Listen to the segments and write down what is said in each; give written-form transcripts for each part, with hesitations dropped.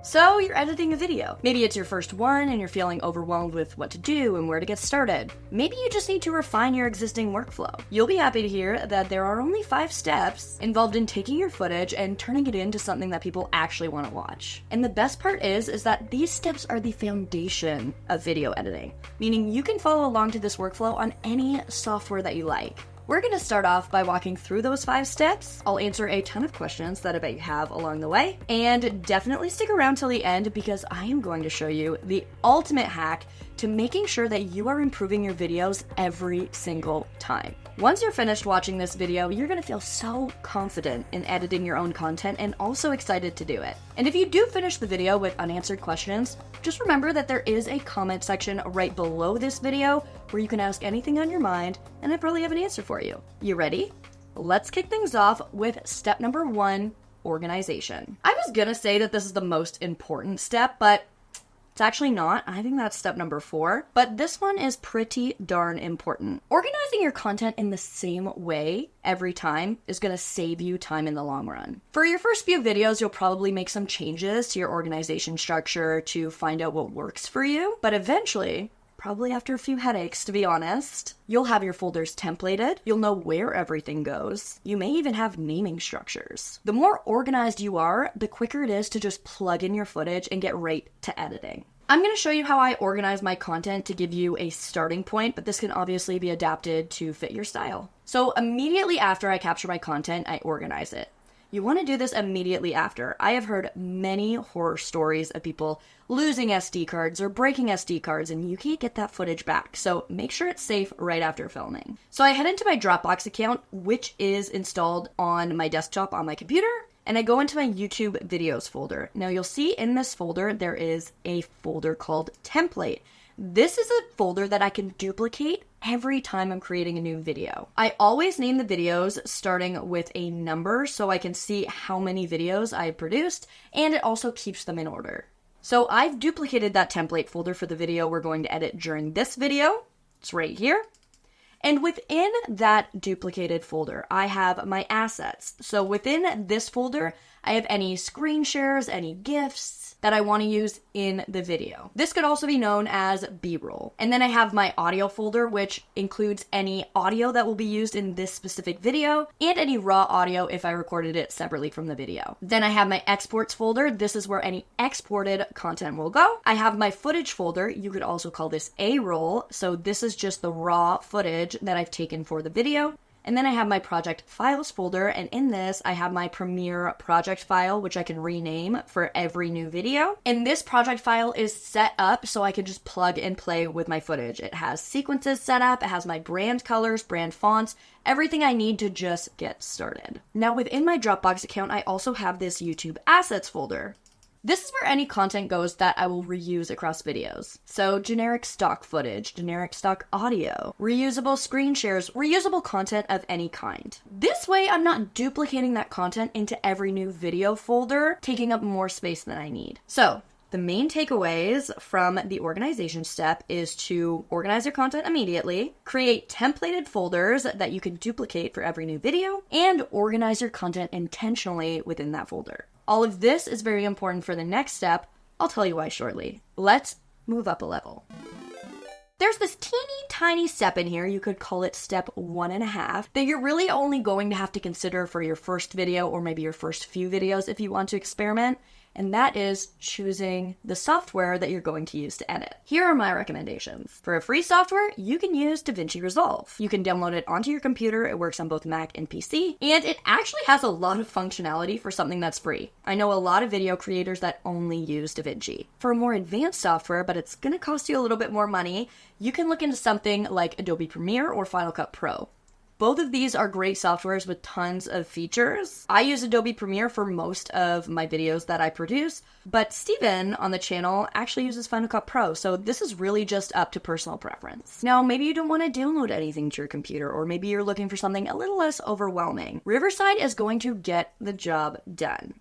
So you're editing a video. Maybe it's your first one and you're feeling overwhelmed with what to do and where to get started. Maybe you just need to refine your existing workflow. You'll be happy to hear that there are only 5 steps involved in taking your footage and turning it into something that people actually want to watch. And the best part is that these steps are the foundation of video editing, meaning you can follow along to this workflow on any software that you like. We're going to start off by walking through those 5 steps. I'll answer a ton of questions that I bet you have along the way, and definitely stick around till the end because I am going to show you the ultimate hack to making sure that you are improving your videos every single time. Once you're finished watching this video, you're going to feel so confident in editing your own content and also excited to do it. And if you do finish the video with unanswered questions, just remember that there is a comment section right below this video where you can ask anything on your mind, and I probably have an answer for you. You ready? Let's kick things off with step number 1, organization. I was gonna say that this is the most important step, but it's actually not. I think that's step number 4, but this one is pretty darn important. Organizing your content in the same way every time is going to save you time in the long run. For your first few videos, you'll probably make some changes to your organization structure to find out what works for you, but eventually, probably after a few headaches, to be honest, you'll have your folders templated, you'll know where everything goes, you may even have naming structures. The more organized you are, the quicker it is to just plug in your footage and get right to editing. I'm going to show you how I organize my content to give you a starting point, but this can obviously be adapted to fit your style. So immediately after I capture my content, I organize it. You want to do this immediately after. I have heard many horror stories of people losing SD cards or breaking SD cards, and you can't get that footage back. So make sure it's safe right after filming. So I head into my Dropbox account, which is installed on my desktop on my computer, and I go into my YouTube videos folder. Now you'll see in this folder, there is a folder called template. This is a folder that I can duplicate every time I'm creating a new video. I always name the videos starting with a number so I can see how many videos I've produced, and it also keeps them in order. So I've duplicated that template folder for the video we're going to edit during this video. It's right here. And within that duplicated folder, I have my assets. So within this folder, I have any screen shares, any GIFs that I want to use in the video. This could also be known as B-roll. And then I have my audio folder, which includes any audio that will be used in this specific video and any raw audio if I recorded it separately from the video. Then I have my exports folder. This is where any exported content will go. I have my footage folder. You could also call this A-roll. So this is just the raw footage that I've taken for the video. And then I have my project files folder, and in this I have my Premiere project file, which I can rename for every new video. And this project file is set up so I can just plug and play with my footage. It has sequences set up, it has my brand colors, brand fonts, everything I need to just get started. Now within my Dropbox account, I also have this YouTube assets folder. This is where any content goes that I will reuse across videos. So generic stock footage, generic stock audio, reusable screen shares, reusable content of any kind. This way, I'm not duplicating that content into every new video folder, taking up more space than I need. So the main takeaways from the organization step is to organize your content immediately, create templated folders that you can duplicate for every new video, and organize your content intentionally within that folder. All of this is very important for the next step. I'll tell you why shortly. Let's move up a level. There's this teeny tiny step in here, you could call it step 1.5, that you're really only going to have to consider for your first video or maybe your first few videos if you want to experiment. And that is choosing the software that you're going to use to edit. Here are my recommendations. For a free software, you can use DaVinci Resolve. You can download it onto your computer, it works on both Mac and PC, and it actually has a lot of functionality for something that's free. I know a lot of video creators that only use DaVinci. For a more advanced software, but it's gonna cost you a little bit more money, you can look into something like Adobe Premiere or Final Cut Pro. Both of these are great softwares with tons of features. I use Adobe Premiere for most of my videos that I produce, but Steven on the channel actually uses Final Cut Pro, so this is really just up to personal preference. Now, maybe you don't want to download anything to your computer, or maybe you're looking for something a little less overwhelming. Riverside is going to get the job done.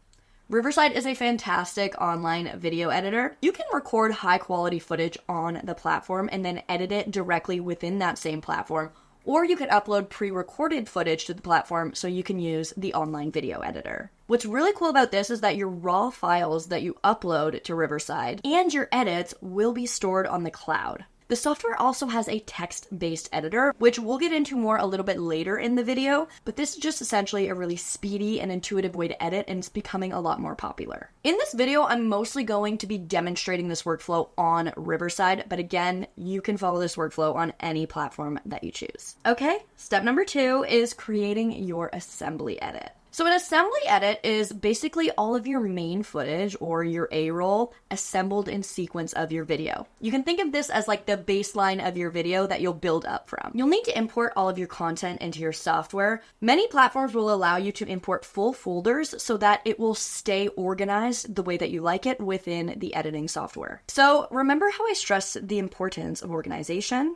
Riverside is a fantastic online video editor. You can record high quality footage on the platform and then edit it directly within that same platform, Or you could upload pre-recorded footage to the platform so you can use the online video editor. What's really cool about this is that your raw files that you upload to Riverside and your edits will be stored on the cloud. The software also has a text-based editor, which we'll get into more a little bit later in the video, but this is just essentially a really speedy and intuitive way to edit, and it's becoming a lot more popular. In this video, I'm mostly going to be demonstrating this workflow on Riverside, but again, you can follow this workflow on any platform that you choose. Okay, step number 2 is creating your assembly edit. So an assembly edit is basically all of your main footage or your A-roll assembled in sequence of your video. You can think of this as like the baseline of your video that you'll build up from. You'll need to import all of your content into your software. Many platforms will allow you to import full folders so that it will stay organized the way that you like it within the editing software. So remember how I stressed the importance of organization?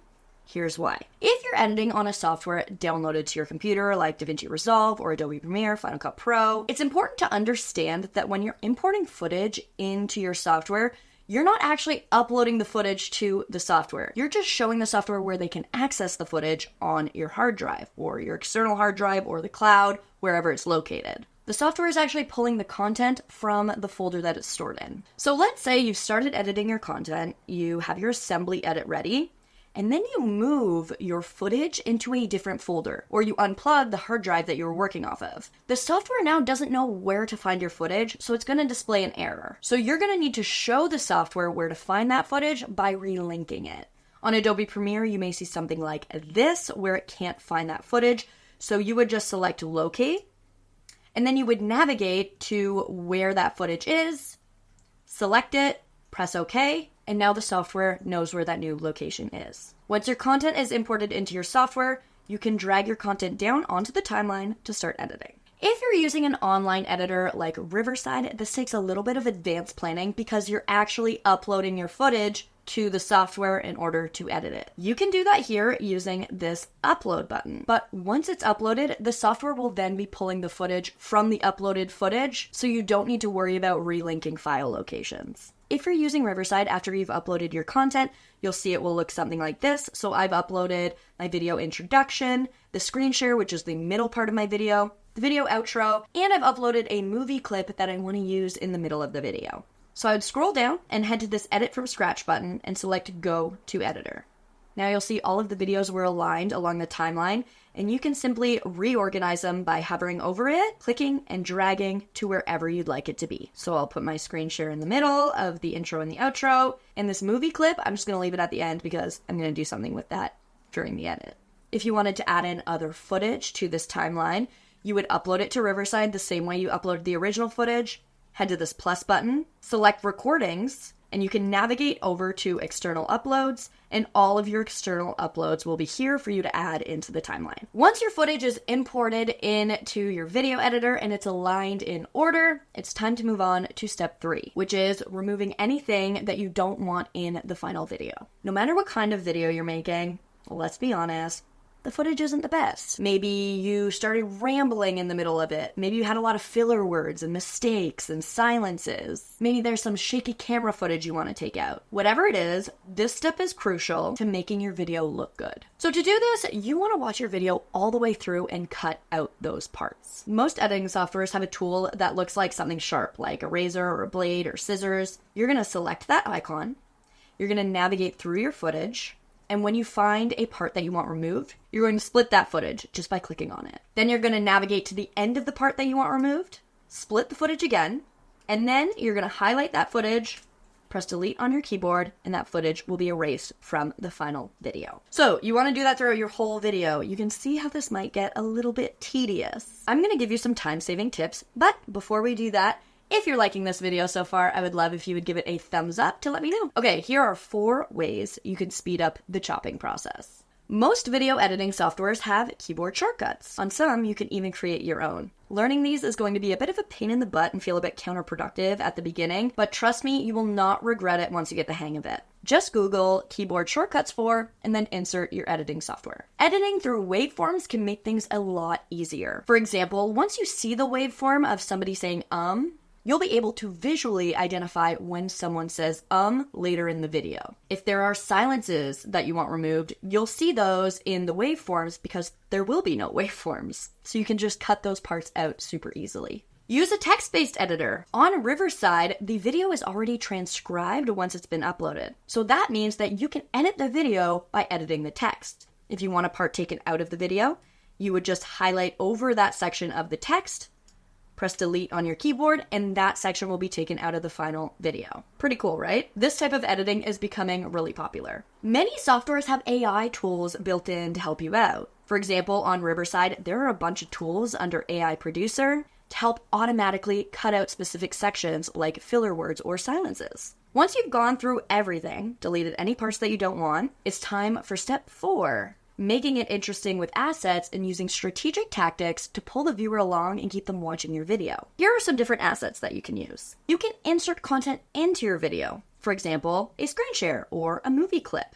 Here's why. If you're editing on a software downloaded to your computer like DaVinci Resolve or Adobe Premiere, Final Cut Pro, it's important to understand that when you're importing footage into your software, you're not actually uploading the footage to the software. You're just showing the software where they can access the footage on your hard drive or your external hard drive or the cloud, wherever it's located. The software is actually pulling the content from the folder that it's stored in. So let's say you've started editing your content, you have your assembly edit ready, and then you move your footage into a different folder, or you unplug the hard drive that you were working off of. The software now doesn't know where to find your footage, so it's going to display an error. So you're going to need to show the software where to find that footage by relinking it. On Adobe Premiere, you may see something like this, where it can't find that footage, so you would just select locate, and then you would navigate to where that footage is, select it, press OK, and now the software knows where that new location is. Once your content is imported into your software, you can drag your content down onto the timeline to start editing. If you're using an online editor like Riverside, this takes a little bit of advanced planning because you're actually uploading your footage to the software in order to edit it. You can do that here using this upload button. But once it's uploaded, the software will then be pulling the footage from the uploaded footage, so you don't need to worry about relinking file locations. If you're using Riverside after you've uploaded your content, you'll see it will look something like this. So I've uploaded my video introduction, the screen share, which is the middle part of my video, the video outro, and I've uploaded a movie clip that I want to use in the middle of the video. So I would scroll down and head to this Edit from Scratch button and select Go to Editor. Now you'll see all of the videos were aligned along the timeline, and you can simply reorganize them by hovering over it, clicking, and dragging to wherever you'd like it to be. So I'll put my screen share in the middle of the intro and the outro, and this movie clip, I'm just going to leave it at the end because I'm going to do something with that during the edit. If you wanted to add in other footage to this timeline, you would upload it to Riverside the same way you uploaded the original footage, head to this plus button, select Recordings, and you can navigate over to External Uploads, and all of your external uploads will be here for you to add into the timeline. Once your footage is imported into your video editor and it's aligned in order, it's time to move on to step 3, which is removing anything that you don't want in the final video. No matter what kind of video you're making, let's be honest, the footage isn't the best. Maybe you started rambling in the middle of it. Maybe you had a lot of filler words and mistakes and silences. Maybe there's some shaky camera footage you want to take out. Whatever it is, this step is crucial to making your video look good. So to do this, you want to watch your video all the way through and cut out those parts. Most editing softwares have a tool that looks like something sharp, like a razor or a blade or scissors. You're going to select that icon. You're going to navigate through your footage. And when you find a part that you want removed, you're going to split that footage just by clicking on it. Then you're going to navigate to the end of the part that you want removed, split the footage again, and then you're going to highlight that footage, press delete on your keyboard, and that footage will be erased from the final video. So you want to do that throughout your whole video. You can see how this might get a little bit tedious. I'm going to give you some time-saving tips, but before we do that, if you're liking this video so far, I would love if you would give it a thumbs up to let me know. Okay, here are 4 ways you can speed up the chopping process. Most video editing softwares have keyboard shortcuts. On some, you can even create your own. Learning these is going to be a bit of a pain in the butt and feel a bit counterproductive at the beginning, but trust me, you will not regret it once you get the hang of it. Just Google keyboard shortcuts for, and then insert your editing software. Editing through waveforms can make things a lot easier. For example, once you see the waveform of somebody saying, you'll be able to visually identify when someone says later in the video. If there are silences that you want removed, you'll see those in the waveforms because there will be no waveforms. So you can just cut those parts out super easily. Use a text-based editor. On Riverside, the video is already transcribed once it's been uploaded. So that means that you can edit the video by editing the text. If you want a part taken out of the video, you would just highlight over that section of the text, press delete on your keyboard, and that section will be taken out of the final video. Pretty cool, right? This type of editing is becoming really popular. Many softwares have AI tools built in to help you out. For example, on Riverside, there are a bunch of tools under AI Producer to help automatically cut out specific sections like filler words or silences. Once you've gone through everything, deleted any parts that you don't want, it's time for step 4. Making it interesting with assets and using strategic tactics to pull the viewer along and keep them watching your video. Here are some different assets that you can use. You can insert content into your video. For example, a screen share or a movie clip.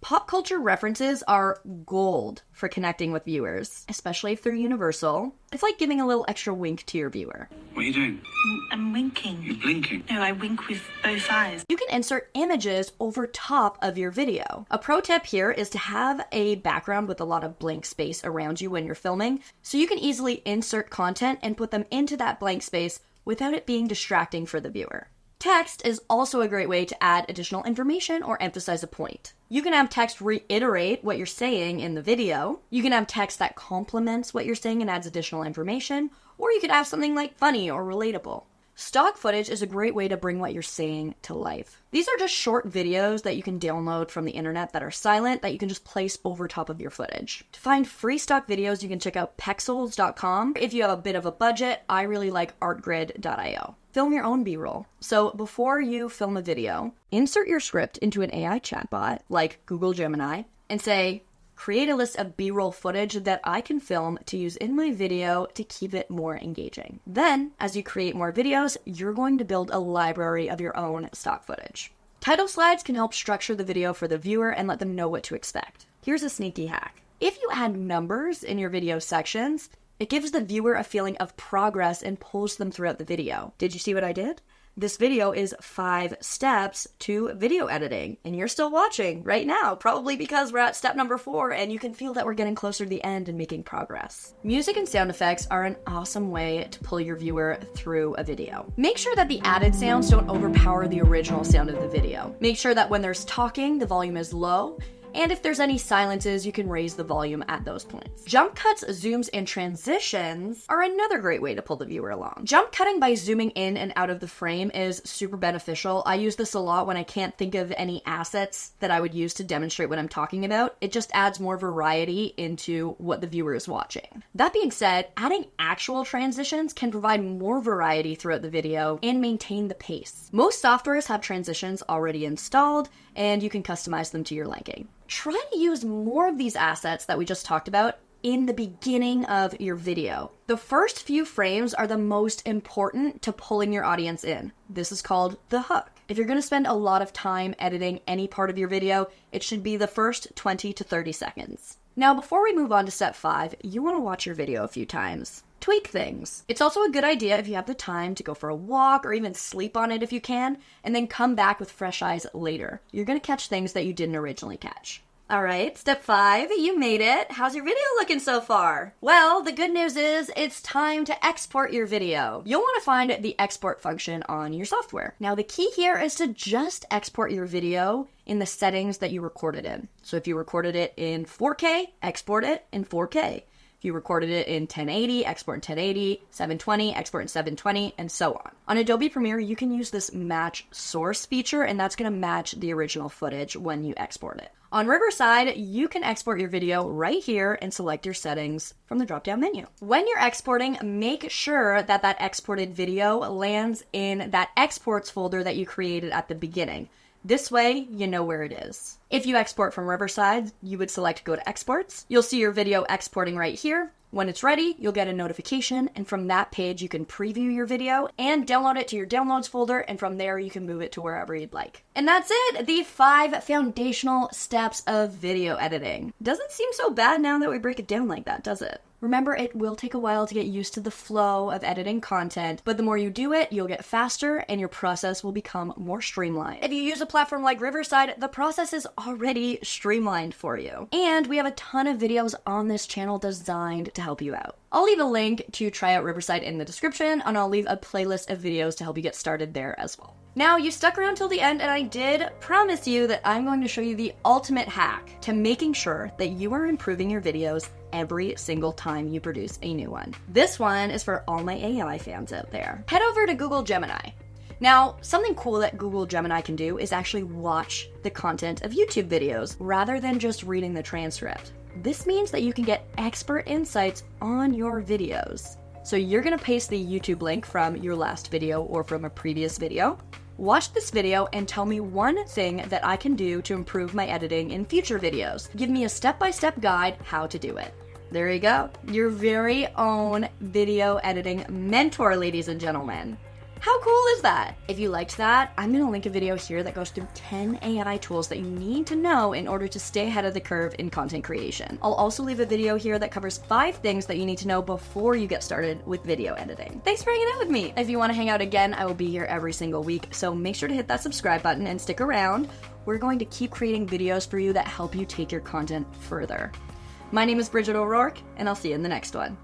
Pop culture references are gold for connecting with viewers, especially if they're universal. It's like giving a little extra wink to your viewer. What are you doing? I'm winking. You're blinking. No, I wink with both eyes. You can insert images over top of your video. A pro tip here is to have a background with a lot of blank space around you when you're filming, so you can easily insert content and put them into that blank space without it being distracting for the viewer. Text is also a great way to add additional information or emphasize a point. You can have text reiterate what you're saying in the video. You can have text that complements what you're saying and adds additional information. Or you could have something like funny or relatable. Stock footage is a great way to bring what you're saying to life. These are just short videos that you can download from the internet that are silent that you can just place over top of your footage. To find free stock videos, you can check out pexels.com. If you have a bit of a budget, I really like artgrid.io. Film your own B-roll. So before you film a video, insert your script into an AI chatbot like Google Gemini and say, create a list of B-roll footage that I can film to use in my video to keep it more engaging. Then, as you create more videos, you're going to build a library of your own stock footage. Title slides can help structure the video for the viewer and let them know what to expect. Here's a sneaky hack. If you add numbers in your video sections, it gives the viewer a feeling of progress and pulls them throughout the video. Did you see what I did? This video is 5 steps to video editing, and you're still watching right now, probably because we're at step number 4 and you can feel that we're getting closer to the end and making progress. Music and sound effects are an awesome way to pull your viewer through a video. Make sure that the added sounds don't overpower the original sound of the video. Make sure that when there's talking, the volume is low, and if there's any silences, you can raise the volume at those points. Jump cuts, zooms, and transitions are another great way to pull the viewer along. Jump cutting by zooming in and out of the frame is super beneficial. I use this a lot when I can't think of any assets that I would use to demonstrate what I'm talking about. It just adds more variety into what the viewer is watching. That being said, adding actual transitions can provide more variety throughout the video and maintain the pace. Most softwares have transitions already installed, and you can customize them to your liking. Try to use more of these assets that we just talked about in the beginning of your video. The first few frames are the most important to pulling your audience in. This is called the hook. If you're going to spend a lot of time editing any part of your video, it should be the first 20 to 30 seconds. Now, before we move on to step 5, you want to watch your video a few times. Tweak things. It's also a good idea if you have the time to go for a walk or even sleep on it if you can, and then come back with fresh eyes later. You're going to catch things that you didn't originally catch. All right, step 5, you made it. How's your video looking so far? Well, the good news is it's time to export your video. You'll want to find the export function on your software. Now, the key here is to just export your video in the settings that you recorded in. So if you recorded it in 4K, export it in 4K. If you recorded it in 1080, export in 1080, 720, export in 720, and so on. On Adobe Premiere, you can use this match source feature, and that's going to match the original footage when you export it. On Riverside, you can export your video right here and select your settings from the drop-down menu. When you're exporting, make sure that that exported video lands in that exports folder that you created at the beginning. This way, you know where it is. If you export from Riverside, you would select Go to Exports. You'll see your video exporting right here. When it's ready, you'll get a notification, and from that page, you can preview your video and download it to your downloads folder, and from there, you can move it to wherever you'd like. And that's it, the 5 foundational steps of video editing. Doesn't seem so bad now that we break it down like that, does it? Remember, it will take a while to get used to the flow of editing content, but the more you do it, you'll get faster and your process will become more streamlined. If you use a platform like Riverside, the process is already streamlined for you. And we have a ton of videos on this channel designed to help you out. I'll leave a link to try out Riverside in the description, and I'll leave a playlist of videos to help you get started there as well. Now, you stuck around till the end, and I did promise you that I'm going to show you the ultimate hack to making sure that you are improving your videos every single time you produce a new one. This one is for all my AI fans out there. Head over to Google Gemini. Now, something cool that Google Gemini can do is actually watch the content of YouTube videos rather than just reading the transcript. This means that you can get expert insights on your videos. So you're gonna paste the YouTube link from your last video or from a previous video. Watch this video and tell me one thing that I can do to improve my editing in future videos. Give me a step-by-step guide how to do it. There you go, your very own video editing mentor, ladies and gentlemen. How cool is that? If you liked that, I'm gonna link a video here that goes through 10 AI tools that you need to know in order to stay ahead of the curve in content creation. I'll also leave a video here that covers 5 things that you need to know before you get started with video editing. Thanks for hanging out with me. If you wanna hang out again, I will be here every single week, so make sure to hit that subscribe button and stick around. We're going to keep creating videos for you that help you take your content further. My name is Bridget O'Rourke, and I'll see you in the next one.